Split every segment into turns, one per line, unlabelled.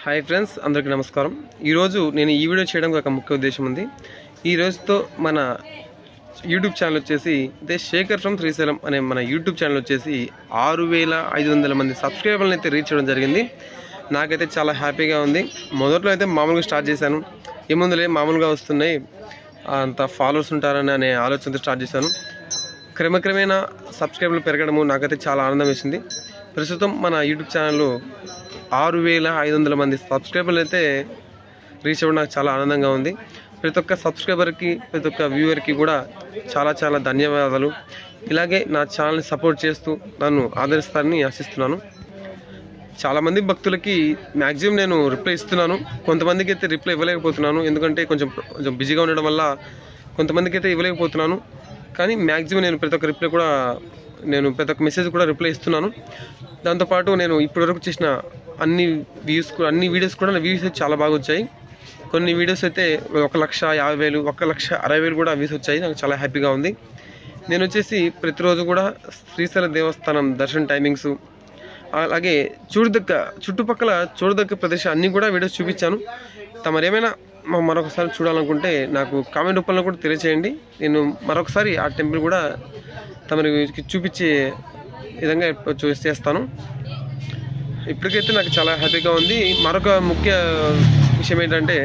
Hi friends, అందరికీ నమస్కారం. ఈరోజు నేను ఈ వీడియో చేయడానికి ఒక ముఖ్య ఉద్దేశం ఉంది. ఈ రోజుతో మన యూట్యూబ్ ఛానల్ వచ్చేసి శేఖర్ ఫ్రమ్ శ్రీశైలం అనే మన యూట్యూబ్ ఛానల్ వచ్చేసి 6500 మంది సబ్స్క్రైబర్లను అయితే రీచ్ అవ్వడం జరిగింది. నాకైతే చాలా హ్యాపీగా ఉంది. మొదట్లో అయితే మామూలుగా స్టార్ట్ చేశాను. ఏముందులే మామూలుగా వస్తున్నాయి, అంత ఫాలోవర్స్ ఉంటారని అనే ఆలోచనతో స్టార్ట్ చేశాను. క్రమక్రమేణా సబ్స్క్రైబర్లు పెరగడము నాకైతే చాలా ఆనందం వేసింది. ప్రస్తుతం మన యూట్యూబ్ ఛానల్లో 6500 మంది సబ్స్క్రైబర్లు అయితే రీచ్ అవ్వడం నాకు చాలా ఆనందంగా ఉంది. ప్రతి ఒక్క సబ్స్క్రైబర్కి, ప్రతి ఒక్క వ్యూవర్కి కూడా చాలా ధన్యవాదాలు. ఇలాగే నా ఛానల్ని సపోర్ట్ చేస్తూ నన్ను ఆదరిస్తారని ఆశిస్తున్నాను. చాలామంది భక్తులకి మ్యాక్సిమం నేను రిప్లై ఇస్తున్నాను. కొంతమందికి అయితే రిప్లై ఇవ్వలేకపోతున్నాను, ఎందుకంటే కొంచెం బిజీగా ఉండడం వల్ల కొంతమందికి అయితే ఇవ్వలేకపోతున్నాను. కానీ మ్యాక్సిమం నేను ప్రతి ఒక్క మెసేజ్ కూడా రిప్లై ఇస్తున్నాను. దాంతోపాటు నేను ఇప్పటివరకు చేసిన అన్ని వీడియోస్ కూడా నా వ్యూస్ అయితే చాలా బాగా వచ్చాయి. కొన్ని వీడియోస్ అయితే 1,50,000, 1,60,000 కూడా వ్యూస్ వచ్చాయి. నాకు చాలా హ్యాపీగా ఉంది. నేను వచ్చేసి ప్రతిరోజు కూడా శ్రీశైల దేవస్థానం దర్శన టైమింగ్స్, అలాగే చుట్టుపక్కల చూడదగ్గ ప్రదేశాలు అన్నీ కూడా వీడియోస్ చూపించాను. తమరేమైనా మరొకసారి చూడాలనుకుంటే నాకు కామెంట్ రూపంలో కూడా తెలియచేయండి. నేను మరొకసారి ఆ టెంపుల్ కూడా తమరికి చూపించే విధంగా చేస్తాను. ఇప్పటికైతే నాకు చాలా హ్యాపీగా ఉంది. మరొక ముఖ్య విషయం ఏంటంటే,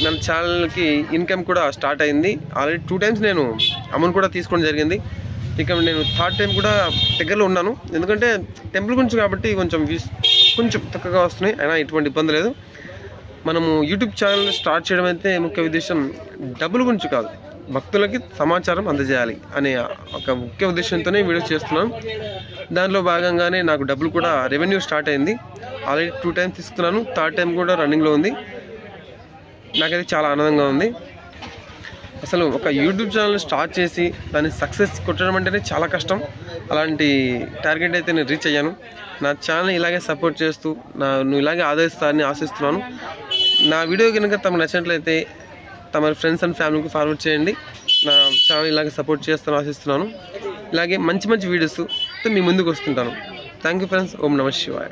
మన ఛానల్కి ఇన్కమ్ కూడా స్టార్ట్ అయింది. ఆల్రెడీ 2 times నేను అమౌంట్ కూడా తీసుకోవడం జరిగింది. ఇక నేను 3rd time కూడా దగ్గరలో ఉన్నాను. ఎందుకంటే టెంపుల్ గురించి కాబట్టి కొంచెం తక్కువగా వస్తున్నాయి. అయినా ఎటువంటి ఇబ్బంది లేదు. మనము యూట్యూబ్ ఛానల్ స్టార్ట్ చేయడం అయితే ముఖ్య ఉద్దేశం డబ్బుల గురించి కాదు, భక్తులకి సమాచారం అందజేయాలి అనే ఒక ముఖ్య ఉద్దేశంతోనే వీడియో చేస్తున్నాను. దానిలో భాగంగానే నాకు డబ్బులు కూడా రెవెన్యూ స్టార్ట్ అయింది. ఆల్రెడీ 2 times తీసుకున్నాను. 3rd time కూడా రన్నింగ్లో ఉంది. నాకైతే చాలా ఆనందంగా ఉంది. అసలు ఒక యూట్యూబ్ ఛానల్ స్టార్ట్ చేసి దాన్ని సక్సెస్ కొట్టడం అంటేనే చాలా కష్టం. అలాంటి టార్గెట్ అయితే నేను రీచ్ అయ్యాను. నా ఛానల్ ఇలాగే సపోర్ట్ చేస్తూ నువ్వు ఇలాగే ఆదరిస్తారని ఆశిస్తున్నాను. నా వీడియో కనుక తమకు నచ్చినట్లయితే తమ ఫ్రెండ్స్ అండ్ ఫ్యామిలీకి ఫార్వర్డ్ చేయండి. నా ఛానల్ ఇలాగే సపోర్ట్ చేస్తాను ఆశిస్తున్నాను. ఇలాగే మంచి వీడియోస్ మీ ముందుకు వస్తుంటాను. Thank you friends. ఓం నమః శివాయ.